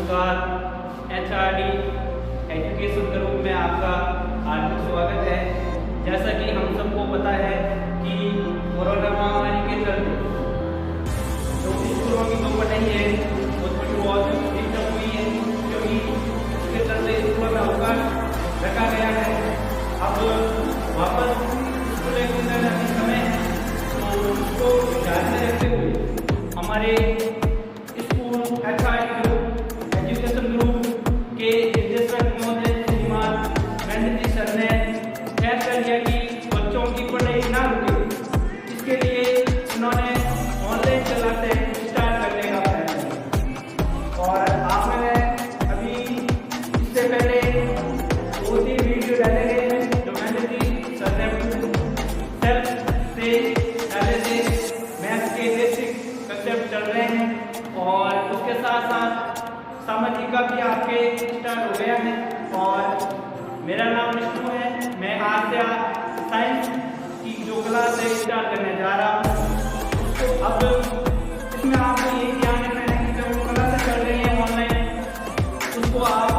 नमस्कार। HRD education group में आपका हार्दिक स्वागत है। जैसा कि हम सबको पता है कि कोरोना महामारी के चलते जो स्कूलों की जो पढ़ाई है वो थोड़ी बहुत डिस्टर्ब हुई है, क्योंकि इसके चलते स्कूलों में अवकाश रखा गया है। अब वापस स्कूल खुलने का समय है, तो उसको ध्यान में रखते हुए हमारे स्कूल HRD एजुकेशन ग्रुप के निर्देशक महोदय श्रीमान महेंद्र जी सर ने फैसला लिया कि बच्चों की पढ़ाई ना रुके। इसके लिए उन्होंने ऑनलाइन क्लासें स्टार्ट करने का फैसला किया। और आपने अभी इससे पहले 2-3 वीडियो डाले गए हैं जो महेंद्र जी सर ने सेल्फ से डाले थे। मैथ्स के बेसिक कंसेप्ट चल रहे हैं और उसके साथ साथ सामाजिक का भी आपके स्टार्ट हो गया है। और मेरा नाम विष्णु है। मैं आज से साइंस की जो क्लास है स्टार्ट करने जा रहा हूँ। अब इसमें आपको ये ध्यान रखना है कि जो क्लासेस चल रही है ऑनलाइन, उसको आप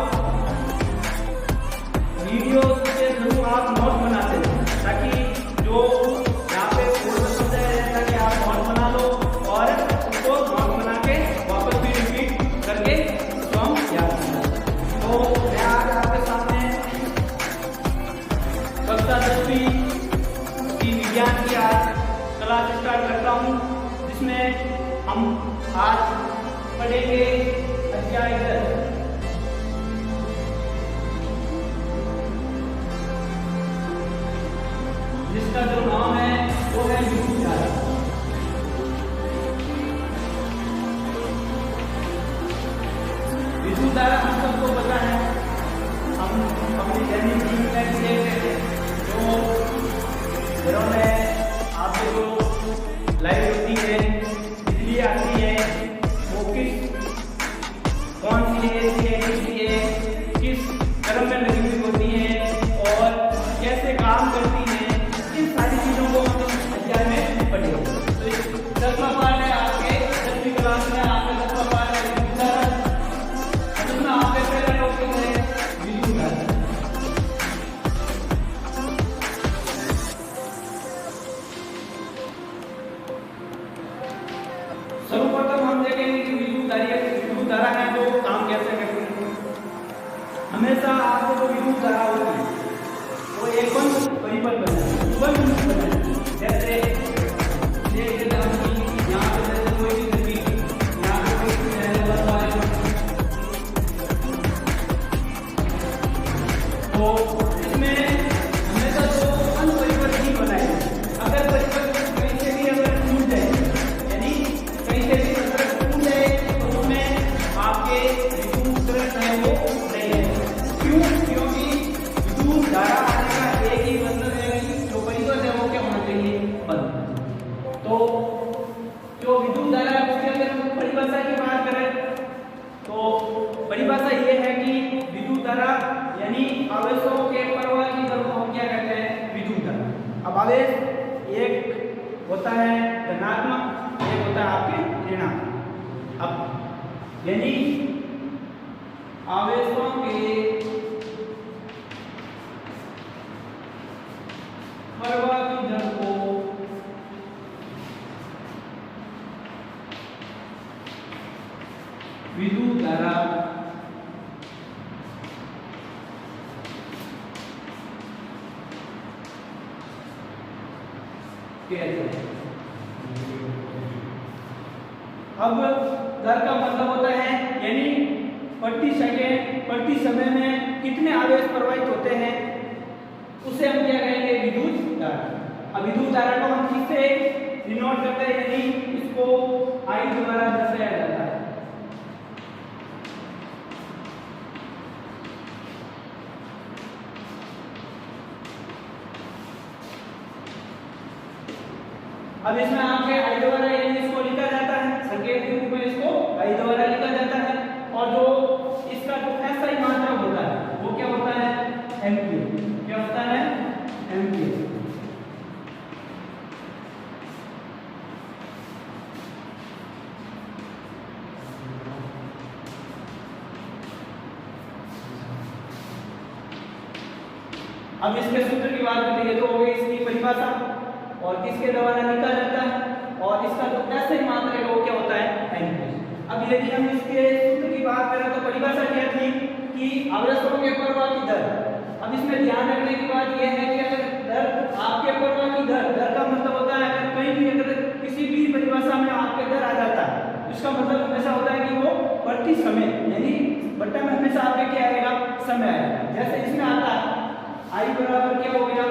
वीडियो के थ्रू आप नोट बनाते हैं, ताकि जो यहाँ पे कोर्स होता है ताकि आप नोट बना लो और उसको नोट बना के वापस भी रिपीट करके तो मैं आज आपके सामने कक्षा 10वीं की विज्ञान की आज क्लास स्टार्ट करता हूँ, जिसमें हम आज पढ़ेंगे अध्याय 10, जिसका जो नाम है वो है विद्युत धारा। विद्युत धारा हम सबको पता है, हम अपनी दैनिक जीवन में देखते हैं। जो घरों में आपके जो लाइट होती है, बिजली आती है, वो कौन सी है, किस क्रम में लगी हुई होती है और कैसे काम करती है, इन सारी चीजों को हम अध्याय में पढ़ेंगे। तो इस 10वां पाठ है आपके 10वीं क्लास में आपका 10वां पाठ है विद्युत धारा। आपके पहला टॉपिक है विद्युत धारा। सर्वप्रथम हम देखेंगे कि विद्युत धारा है जो काम कैसे करती है। हमेशा आपको जो विद्युत धारा होती है वो एक बंद परिपथ बनाती है। जैसे यहाँ पे कोई भी नदी, यहाँ पे कोई भी नहर बन रहा है, तो इसमें हमेशा जो अनपरिपथ ही बनाए। अगर परिपथ कहीं से भी अगर टूट जाए, यानी कहीं से भी अगर टूट जाए, तो उसमें आपके विद्युत करंट है वो नहीं है। क्यों? क्योंकि विद्युत धारा आने का एक ही मतलब है कि जो परिपथ है वो क्या होना चाहिए, बंद। तो जो विद्युत धारा है उसके अगर हम परिभाषा की बात करें तो परिभाषा ये है कि विद्युत धारा यानी आवेशों के प्रवाह की दर को हम क्या कहते हैं, विद्युत धारा। अब आवेश एक होता है धनात्मक, एक होता है आपके ऋणात्मक। अब यानी आवेशों के प्रवाह की दर को विद्युत धारा अब दर का मतलब होता है यानी प्रति सेकंड प्रति समय में कितने आवेश प्रवाहित होते हैं, उसे हम क्या कहेंगे, विद्युत धारा। अब विद्युत धारा को हम किससे डिनोट करते हैं, यानी इसको I द्वारा दर्शाया जाता है। अब इसमें आपके I द्वारा यानी इसको लिखा जाता है, संकेत के रूप में इसको I द्वारा लिखा जाता है। और जो इसका जो ऐसा ही मात्रा होता है वो क्या होता है, एम्पीयर। क्या होता है, एम्पीयर। अब इसके सूत्र की बात करेंगे तो हो गई इसकी परिभाषा और किसके द्वारा लिखा जाता है और इसका जो ऐसे ही मात्रा है वो क्या होता है एंगल। अब यदि हम इसके सूत्र की बात करें तो परिभाषा क्या थी कि आवेशों के प्रवाह की दर। अब इसमें ध्यान रखने की बात यह है कि अगर दर आपके प्रवाह की दर का मतलब होता है अगर कहीं भी अगर किसी भी परिभाषा में आपके दर आ जाता है इसका मतलब हमेशा होता है कि वो प्रति समय यानी बट्टा में हमेशा आपके क्या आएगा समय आएगा। जैसे इसमें आता है I बराबर क्या हो गया,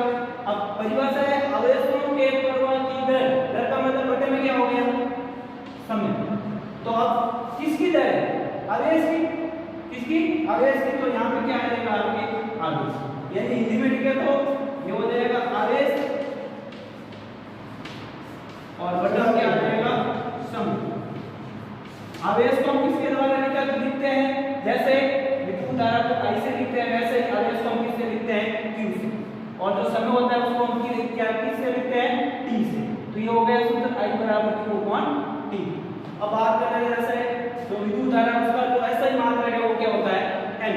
अब परिभाषा है आवेशों के प्रवाह की दर का मतलब बट्टे में क्या हो गया समय। तो अब किसकी दर है आवेश की, किसकी आवेश की, तो यहाँ पे क्या आ जाएगा आपके आवेश यानी हिंदी में लिखे तो ये हो जाएगा आवेश और बट्टा क्या आ जाएगा समय। आवेश को हम किसके द्वारा लिखते हैं, जैसे विद्युत धारा को I से लिखते हैं वैसे ही आवेश को हम किससे लिखते हैं Q से और जो समय होता है उसको हम किससे लिखते हैं T से। तो ये हो गया सूत्र I बराबर Q/T। अब बात करते हैं जैसे जो विद्युत धारा उसका जो ऐसा ही मात्रा है वो क्या होता है N।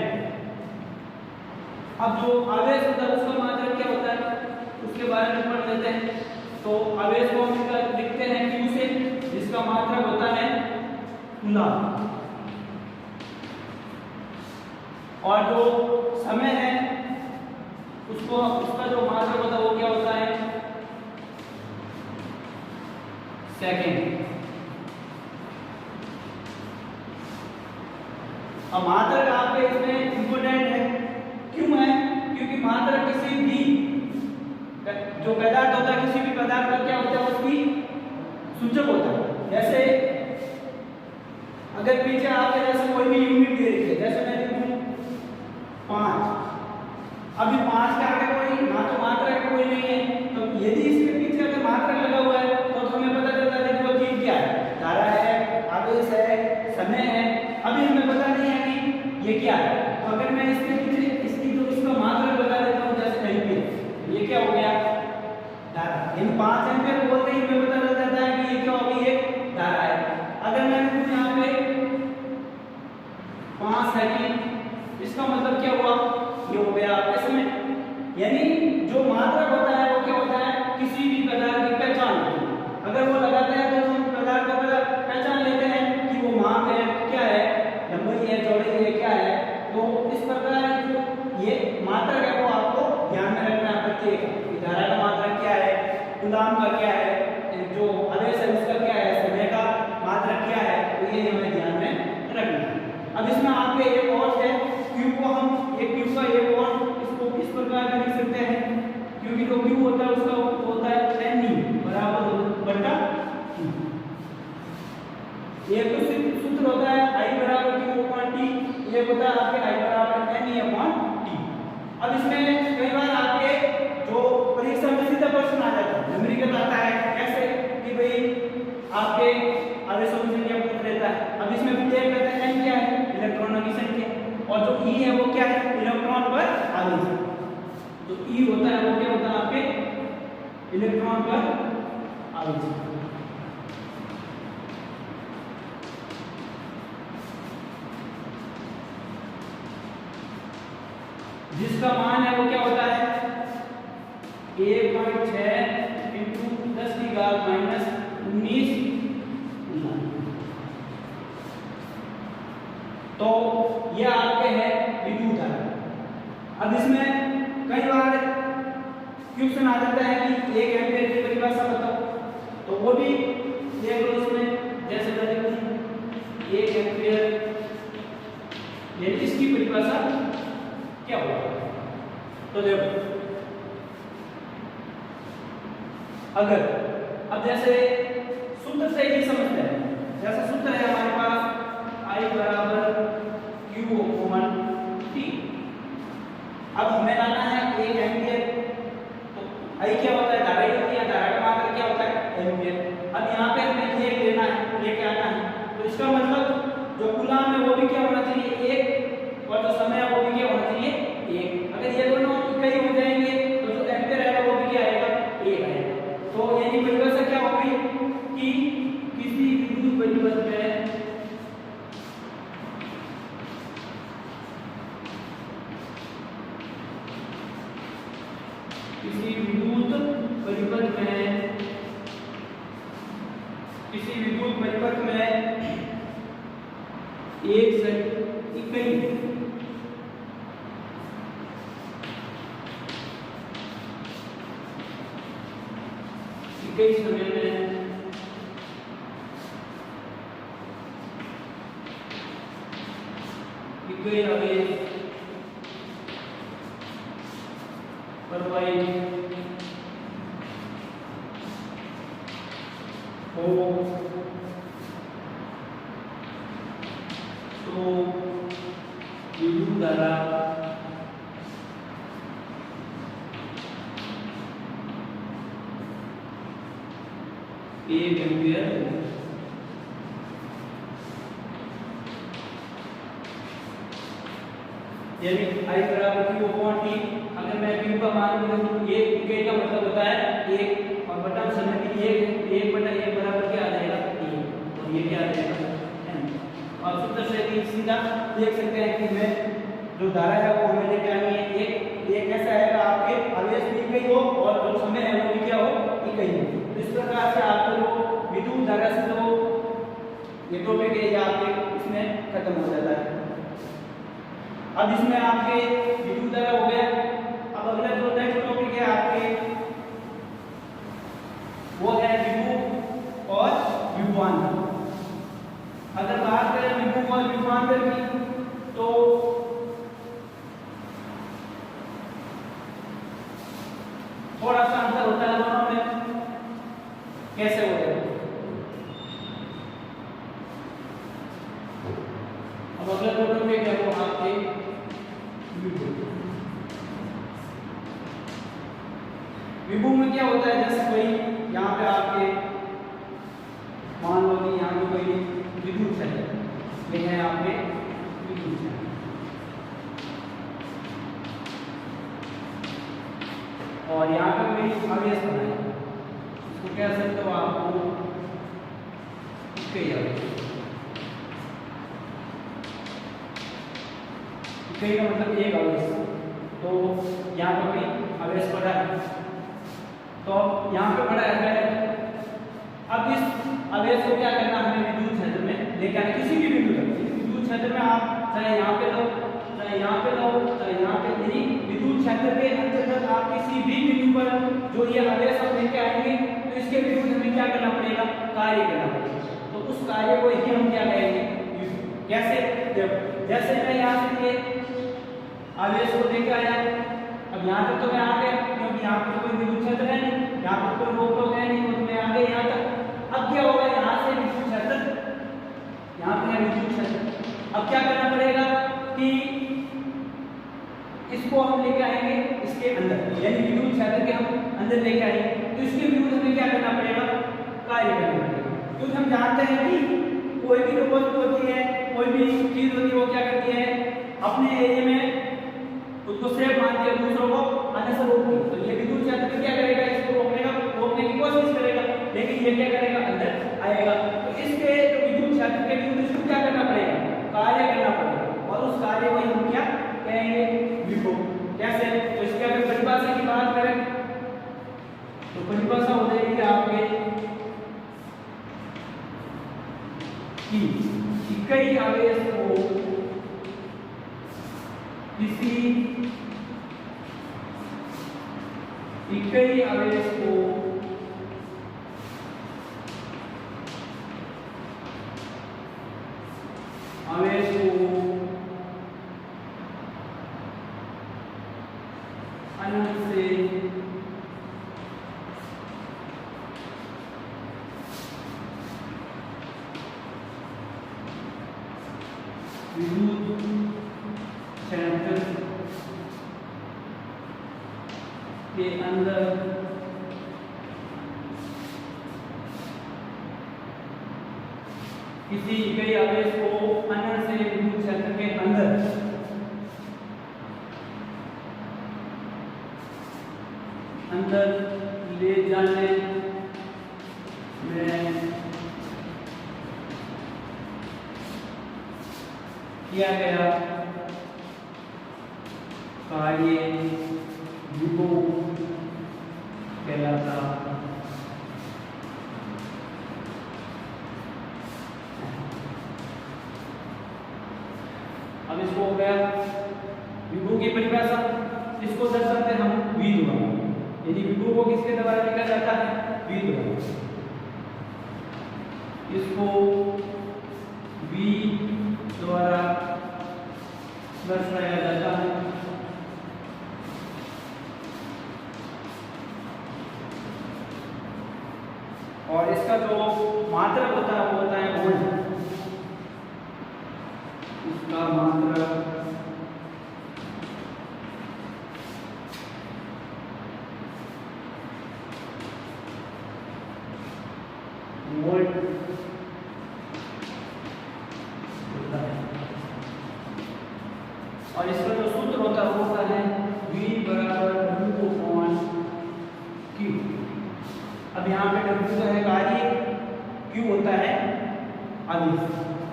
अब जो आवेश होता है उसका मात्रा क्या होता है उसके बारे में पढ़ लेते हैं। तो आवेश को हम लिखते हैं Q से जिसका मात्रक होता है कूलम और जो समय है उसका जो मात्रक होता है वो क्या होता है सेकंड। अब मात्रक आपके इसमें इंपोर्टेंट है, क्यों है, क्योंकि मात्रक किसी भी जो पदार्थ होता है किसी भी पदार्थ का क्या होता है उसकी सूचक होता है। जैसे अगर पीछे आपके जैसे कोई भी यूनिट दे रही है जैसे मैं लिखूं 5, अभी 5 का आगे कोई ना तो मात्रा का कोई नहीं है तो यदि इसके पीछे अगर मात्रा लगा हुआ है तो हमें पता चलता है कि वो चीज क्या है, धारा है, आवेश है, समय है। अभी हमें पता नहीं है कि ये क्या है। तो अगर मैं इसके पीछे इसकी जो इसका मात्रा लगा देता हूँ जैसे एम्पियर, ये क्या हो गया धारा, इन 5 एम्पियर बोलते ही हमें पता चल जाता है कि ये क्या होगी एक धारा है। अगर मैं लिखूं यहाँ पे 5 सेकंड इसका मतलब क्या हुआ, ये हो गया आपके समय। यानी जो मात्रक होता है वो क्या होता है किसी भी पदार्थ की पहचान होती है। अगर वो लगाते हैं तो हम पदार्थ का पहचान लेते हैं कि वो माप है क्या है, लंबाई है, चौड़ाई है, क्या है। तो इस प्रकार जो ये मात्रक है वो आपको ध्यान में रखना पड़ेगा। धारा का मात्रक क्या है, कूलम का क्या है, जो आवेश है उसका क्या है, समय का मात्रक क्या है, तो ये हमें ध्यान में रखना है। अब इसमें आपके एक और है Q को हम एक Q का एक और इसको इस प्रकार में लिख सकते हैं क्योंकि जो Q होता है उसका होता है Ne बराबर बट्टा Q। एक तो सूत्र होता है I बराबर Q/T, ये होता है आपके I बराबर Ne/T। अब इसमें कई बार आपके जो परीक्षा में सीधा प्रश्न आ जाता है, न्यूमेरिकल आता है कैसे कि भाई आपके आवेशों की संख्या पूछ लेता है। अब इसमें भी देख लेते हैं N क्या है, इलेक्ट्रॉनों की संख्या, और जो E है वो क्या है इलेक्ट्रॉन पर आवेश। तो E होता है वो क्या होता है आपके इलेक्ट्रॉन पर आवेश। जिसका मान है वो क्या होता है 1.6 × 10⁻⁻19। तो ये आपके है विद्युत धारा। अब इसमें कई बार क्वेश्चन आ जाता है कि 1 एम्पीयर की परिभाषा बताओ, तो वो भी देख लो। इसमें जैसे मैं लिखूं 1 एम्पीयर यानी इसकी परिभाषा क्या होगा, तो देखो अगर अब जैसे सूत्र से ही समझते हैं, जैसा सूत्र है हमारे पास I बराबर Q/T। अब हमें लाना है 1 एम्पीयर, तो I क्या होता है धारा होती है, धारा का मात्रक क्या होता है एम्पीयर। अब यहाँ पे हमें ये लेना है, लेके आना है, तो इसका मतलब जो कूलम है वो भी क्या होना चाहिए 1 और जो समय है वो भी क्या होना चाहिए 1। अगर ये दोनों इकाई हो जाएंगे तो जो एम्पीयर आएगा वो भी क्या आएगा 1 आएगा। तो यानी परिभाषा क्या होगी कि किसी विद्युत परिपथ में परिपथ में एक से इक्कीस समय में इक्कीस आवेश परवाई हो तो विद्युत धारा 1 एम्पीयर यानी I बराबर Q अपॉन T। अगर मैं Q का मान लूं, एक इकाई का मतलब होता है एक, और बटा समय की एक बटा एक बराबर क्या आ जाएगा T, और ये क्या आ जाएगा M। और सूत्र से भी सीधा देख सकते हैं कि मैं जो धारा है वो हमें लेके आनी है एक कैसा आएगा, आपके आवेश भी इकाई हो और जो समय है वो भी क्या हो, इकाई हो। इस प्रकार से आपको विद्युत धारा से जो ये टॉपिक है या आपके इसमें खत्म हो जाता है। अब इसमें आपके विद्युत धारा हो गया। अब अगला जो नेक्स्ट टॉपिक है आपके वो है विभव और विभवांतर। अगर बात करें विभव और विभवांतर की तो थोड़ा सा अंतर होता है दोनों में। कैसे हो गया? अब अगला जो टॉपिक है वो आपके विभव में क्या होता है, जैसे कोई यहाँ पे आपके मान लो कि यहाँ पे कोई विद्युत है, ये है आपके विद्युत है, और यहाँ पे कोई आवेश बना है, इसको कह सकते हो आपको इकाई आवेश। इकाई का मतलब एक आवेश। तो यहाँ पे कोई आवेश पड़ा है, तो यहाँ पे पड़ा है। अब इस आवेश को क्या करना, हमें विद्युत क्षेत्र में लेके आना। किसी भी विद्युत क्षेत्र में आप चाहे यहाँ पे लो, चाहे यहाँ पे लो, चाहे यहाँ पे, यानी विद्युत क्षेत्र के अंतर्गत आप किसी भी बिंदु पर जो ये आवेश हम लेके आएंगे तो इसके विरुद्ध हमें क्या करना पड़ेगा, कार्य करना पड़ेगा। तो उस कार्य को ही हम क्या कहेंगे, कैसे? जैसे मैं यहाँ से ये आवेश को लेके आया, अब यहाँ तक तो मैं आ गया क्योंकि यहाँ पर कोई विद्युत क्षेत्र है नहीं, यहाँ पर कोई रोक टोक है नहीं, तो मैं आ गया यहाँ तक। अब क्या होगा, यहाँ से विद्युत क्षेत्र, यहाँ पे है विद्युत क्षेत्र। अब क्या करना पड़ेगा कि इसको हम लेके आएंगे इसके अंदर, यानी विद्युत क्षेत्र के हम अंदर लेके आएंगे, तो इसके विरुद्ध हमें क्या करना पड़ेगा, कार्य करना पड़ेगा। क्योंकि हम जानते हैं कि कोई भी जो वस्तु होती है, कोई भी चीज होती है, वो क्या करती है, अपने एरिया में उसको सेफ मानती है, दूसरों को आने से रोकती है। तो ये विद्युत क्षेत्र क्या करेगा, इसको रोकने की कोशिश करेगा, लेकिन ये क्या करेगा, अंदर आएगा। तो इसके जो विद्युत क्षेत्र के विरुद्ध इसको क्या करना पड़ेगा, कार्य करना पड़ेगा, और उस कार्य को हम क्या कहेंगे, विभव। कैसे? तो इसके अगर परिभाषा की बात करें तो परिभाषा हो जाएगी आपके कि इकाई आवेश को किसी इकाई आवेश को अनंत से विद्युत क्षेत्र के अंदर किसी इकाई आवेश को अनंत से विद्युत क्षेत्र के अंदर ले जाने में किया गया कार्य विभव कहलाता इसको हो गया विभव की परिभाषा, इसको दर्शाते हैं हम V द्वारा, यानी विभव को किसके द्वारा लिखा जाता है? V द्वारा। इसको V द्वारा दर्शाया जाता है। और इसका जो मात्रक होता है वो होता है वोल्ट। इसका मात्रक वोल्ट होता है। और इसका जो सूत्र होता है वो होता है V बराबर W/Q। अब यहाँ पे W का है कार्य, Q होता है आवेश,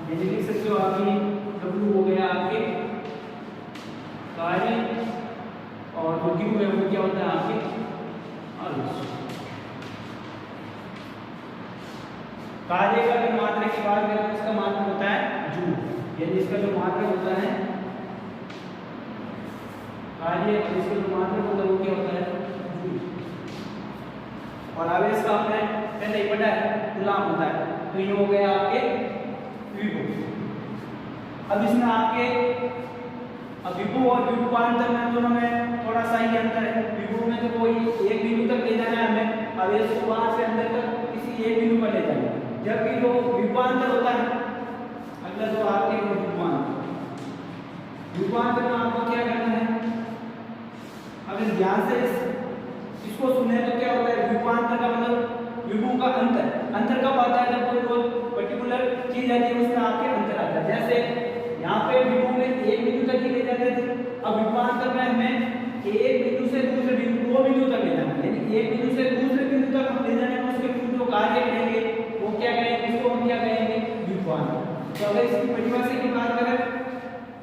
यानी लिख सकते हो आप W हो गया आपके कार्य और जो Q है वो क्या होता है आपके आवेश। कार्य का अगर मात्रा की बात करें तो इसका मात्रक होता है जूल, यानी इसका जो मात्रक होता है कार्य और इसका जो मात्रक होता है वो क्या होता है जूल। और आवेश का हमने पहले ही पढ़ा है कूलाम होता है, तो ये हो गया आपके विभव। अब इसमें आपके विभव और विभवांतर में दोनों में थोड़ा सा ही अंतर है। विभव में तो कोई एक बिंदु तक ले जाना है हमें, आवेश को वहां से अंदर तक किसी एक बिंदु पर ले जाना है, जबकि जो विभवांतर होता है अगला जो आपके विभवांतर में आपको क्या करना है? अगर ध्यान से इसको सुने तो क्या होता है? विभवांतर का मतलब विभव का अंतर कब आता है? जब कोई पर्टिकुलर चीज आती है उसमें आपके अंतर आता है। जैसे यहाँ पे विभव में एक बिंदु तक ही ले जाते थे, अब विभवांतर में हमें एक बिंदु से दूसरे बिंदु दो बिंदु तक ले जाना है, यानी एक बिंदु से दूसरे बिंदु तक हम ले जाने में उसके जो कार्य करेंगे वो क्या करेंगे? इसको हम क्या कहेंगे? विभवांतर। तो अगर इसकी परिभाषा की बात करें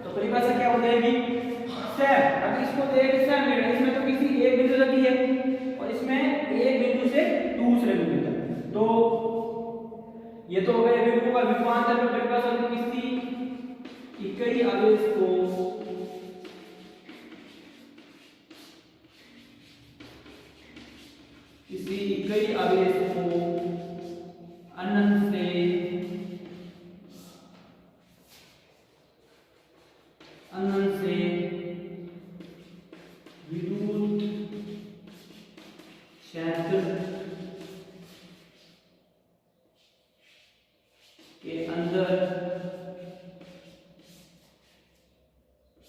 तो परिभाषा क्या हो जाएगी? सैम। अगर इसको देख सैम लेंगे, इसमें तो किसी एक बिंदु तक ही है और इसमें एक बिंदु से दूसरे बिंदु तक, तो ये तो हो गया विभव का विभवांतर में परिभाषा। किसी इकाई आवेश को अनंत से विद्युत क्षेत्र के अंदर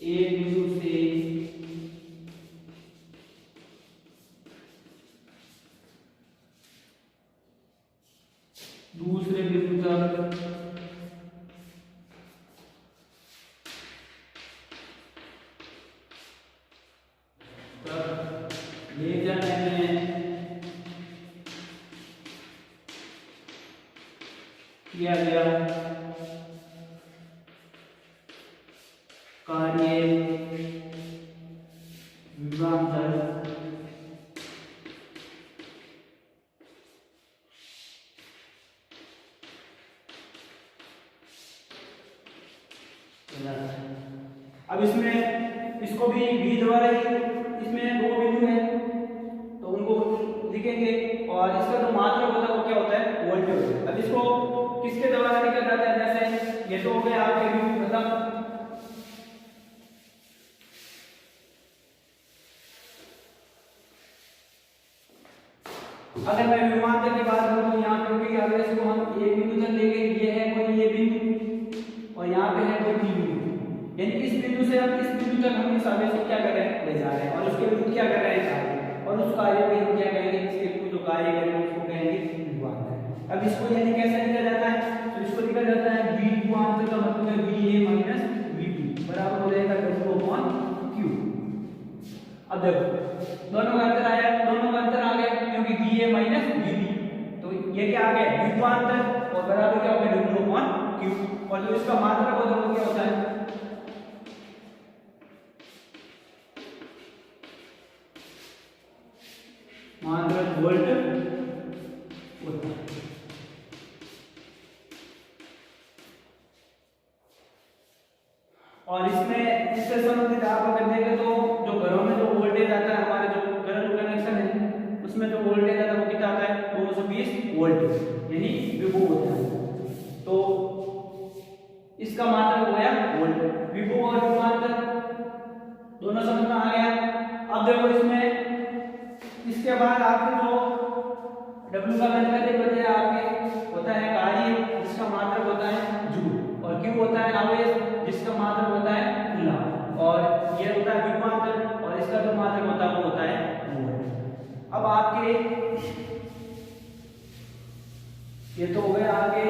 एक बिंदु से दूसरे बिंदु तक ले जाने में किया गया कार्य विभवांतर अब इसमें इसको भी V द्वारा ही, इसमें दो बिंदु है तो उनको लिखेंगे और इसका जो मात्रक होता है वो क्या होता है? वोल्ट होता है। अब इसको किसके द्वारा लिखा जाता है? जैसे ये तो हो गया आपके विभव खत्म। अगर मैं विभवांतर की बात करूं तो यहाँ क्योंकि आवेश को हम एक बिंदु तक ले गए, ये है कोई ये बिंदु और यहाँ पे है कोई बी बिंदु, यानी इस बिंदु से हम इस बिंदु तक हम इस आवेश को क्या कर रहे हैं? ले जा रहे हैं और उसके विरुद्ध क्या कर रहे हैं? कार्य। और उस कार्य को हम क्या कहेंगे? इसके विरुद्ध जो कार्य करेंगे उसको कहेंगे विभवांतर। अब इसको यानी कैसे लिखा जाता है? तो इसको लिखा जाता है V विभवांतर का मतलब है VA माइनस VB बराबर हो जाएगा W/Q। अब देखो दोनों का अंतर आया, दोनों का अंतर आ गया क्योंकि VA माइनस VB, तो ये क्या आ गया? विभवांतर और बराबर क्या हो गया? W/Q। और जो इसका मात्रक होता है वो क्या होता है? मात्रक वोल्ट होता है। और इसमें इससे संबंधित आप अगर देखें तो जो घरों में जो वोल्टेज आता है, हमारे जो घरेलू कनेक्शन है उसमें जो वोल्टेज आता है वो कितना आता है 220 वोल्ट, यानी विभव होता है। तो इसका मात्रक हो गया वोल्ट। विभव और विभवांतर दोनों समझ में आ गया। अब देखो इसमें इसके बाद आपके जो W का वैल्यू कैसे बचे आपके होता है कार्य जिसका मात्रक होता है जूल, और Q होता है आवेश जिसका मात्रक होता है कूलम, और ये होता है विभवांतर और इसका जो मात्रक होता है वो होता है वोल्ट। अब आपके ये तो हो गए आपके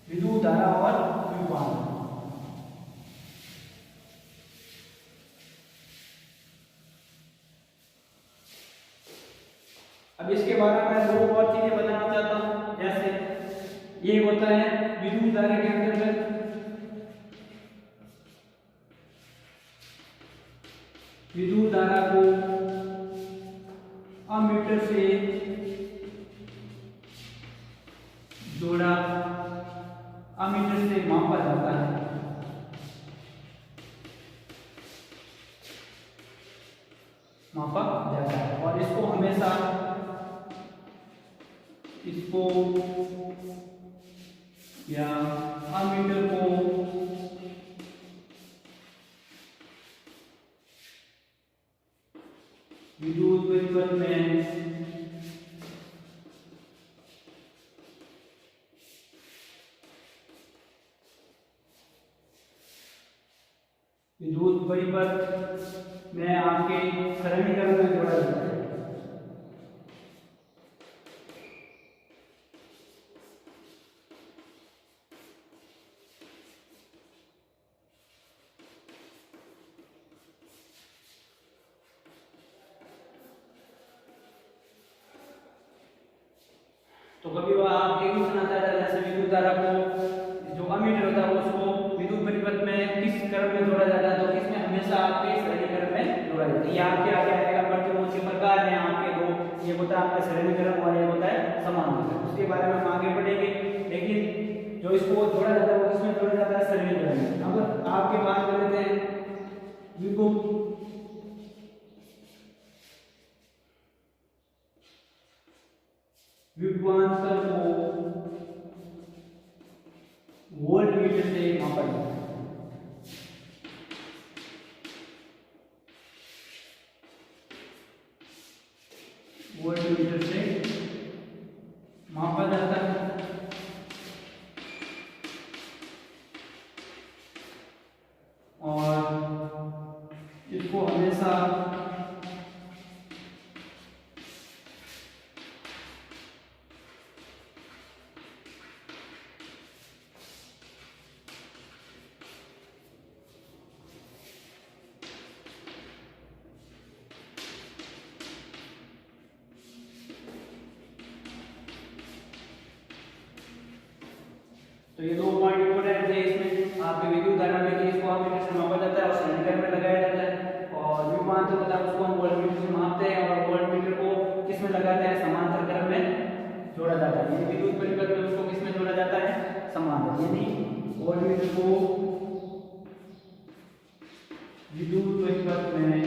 विद्युत धारा और विभवांतर। अब इसके बारे में दो और चीजें बताना चाहता हूं, जैसे ये होता है विद्युत धारा के अंतर्गत विद्युत धारा को अमीटर से जोड़ा, अमीटर से मापा जाता है। मापा जाता है और इसको हमेशा इसको या अमीटर को विद्युत परिपथ में विद्युत परिपथ में आपके सरणीकरण में जोड़ा जाता है। तो कभी वह आपके क्वेश्चन आता है जैसे विद्युत धारा को जो अमीटर होता है उसको विद्युत परिपथ में किस क्रम में जोड़ा जाता है, तो इसमें हमेशा आपके सरणीकरण में जोड़ा जाता है। ये आपके आगे आएगा प्रतिरोध के प्रकार हैं आपके दो, ये होता है आपका सरणीकरण और ये होता है समानांतर, उसके बारे में हम आगे पढ़ेंगे। लेकिन जो इसको जोड़ा जाता है वो किसमें जोड़ा जाता है सरणीकरण में। अब आपके बात कर लेते हैं विभव विभवांतर को वोल्ट मीटर से मापा जाता है। वोल्ट मीटर से मापा जाता है और इसको हमेशा तो ये दो पॉइंट इंपोर्टेंट है इसमें आपके विद्युत धारा में कि इसको अमीटर से मापा जाता है और सरणीकरण में लगाया जाता है, और विभवांतर होता है उसको हम वोल्टमीटर से मापते हैं और वोल्टमीटर को किस में लगाते हैं समांतर क्रम में जोड़ा जाता है। यानी विद्युत परिपथ में उसको किस में जोड़ा जाता है समांतर, यानी वोल्टमीटर को विद्युत परिपथ में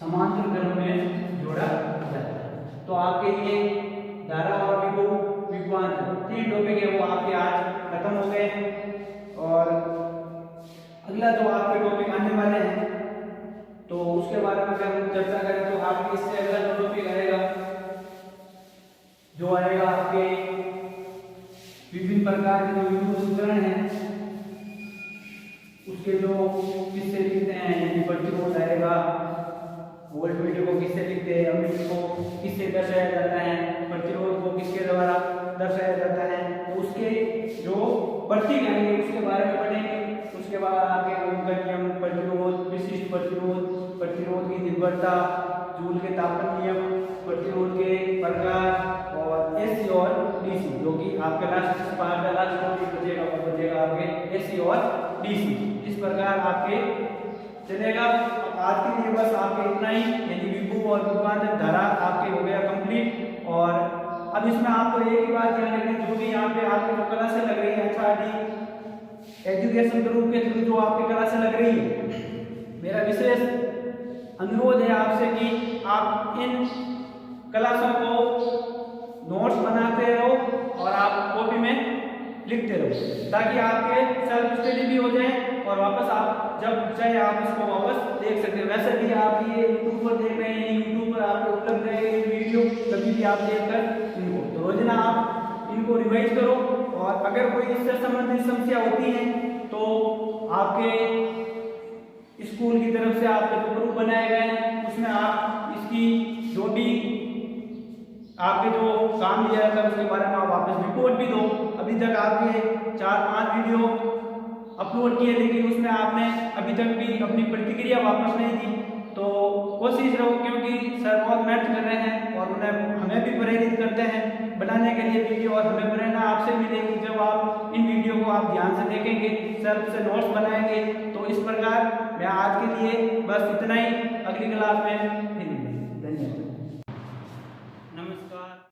समांतर क्रम में जोड़ा जाता है। तो आपके लिए धारा और विभव विभवांतर तीन टॉपिक है वो आपके आज खत्म हो गए हैं, और अगला जो आपके टॉपिक आने वाले हैं तो उसके बारे में अगर हम चर्चा करें तो आपके इससे अगला जो टॉपिक आएगा जो आएगा आपके विभिन्न प्रकार के जो विद्युत उपकरण हैं उसके जो किससे लिखते हैं, यानी प्रतिरोध आएगा, वोल्टमीटर को किससे लिखते हैं, अमीटर को किससे दर्शाया जाता है, प्रतिरोध को किसके द्वारा दर्शाया जाता है, तो उसके जो प्रतीक आएंगे उसके बारे में पढ़ेंगे। उसके बाद आपके ओम का नियम, प्रतिरोध, विशिष्ट प्रतिरोध, प्रतिरोध की निर्भरता, जूल के तापन नियम, प्रतिरोध के प्रकार और एसी और डीसी, जो कि आपका लास्ट पार्ट का लास्ट टॉपिक बचेगा वो बचेगा आपके एसी और डीसी। इस प्रकार आपके चलेगा। आज के लिए बस आपके इतना ही, यानी विभव और विभवांतर धारा आपके हो गया कंप्लीट। और अब अब इसमें आपको एक ही बात ध्यान रखनी, जो भी यहाँ पे आपकी जो क्लासें लग रही है HRD एजुकेशन ग्रुप के थ्रू जो आपकी क्लासें लग रही है, मेरा विशेष अनुरोध है आपसे कि आप इन क्लासों को नोट्स बनाते रहो और आप कॉपी में लिखते रहो, ताकि आपके सेल्फ स्टडी भी हो जाए और वापस आप जब चाहे आप इसको वापस देख सकते हैं। वैसे भी आप ये यूट्यूब पर देख रहे हैं, यूट्यूब पर आपको उपलब्ध रहेगी वीडियो, कभी भी आप देखकर इनको तो रोजाना आप इनको रिवाइज करो। और अगर कोई इससे संबंधित समस्या होती है तो आपके स्कूल की तरफ से आपके जो ग्रुप बनाए गए हैं उसमें आप इसकी जो भी आपके जो काम दिया जाता है उसके बारे में आप वापस रिपोर्ट भी दो। अभी तक आपके 4-5 वीडियो अपलोड किए, लेकिन उसमें आपने अभी तक भी अपनी प्रतिक्रिया वापस नहीं दी, तो कोशिश रहो, क्योंकि सर बहुत मेहनत कर रहे हैं और उन्हें हमें भी प्रेरित करते हैं बनाने के लिए वीडियो, और हमें प्रेरणा आपसे मिलेगी जब आप इन वीडियो को आप ध्यान से देखेंगे, सेल्फ से नोट्स बनाएंगे। तो इस प्रकार मैं आज के लिए बस इतना ही, अगली क्लास में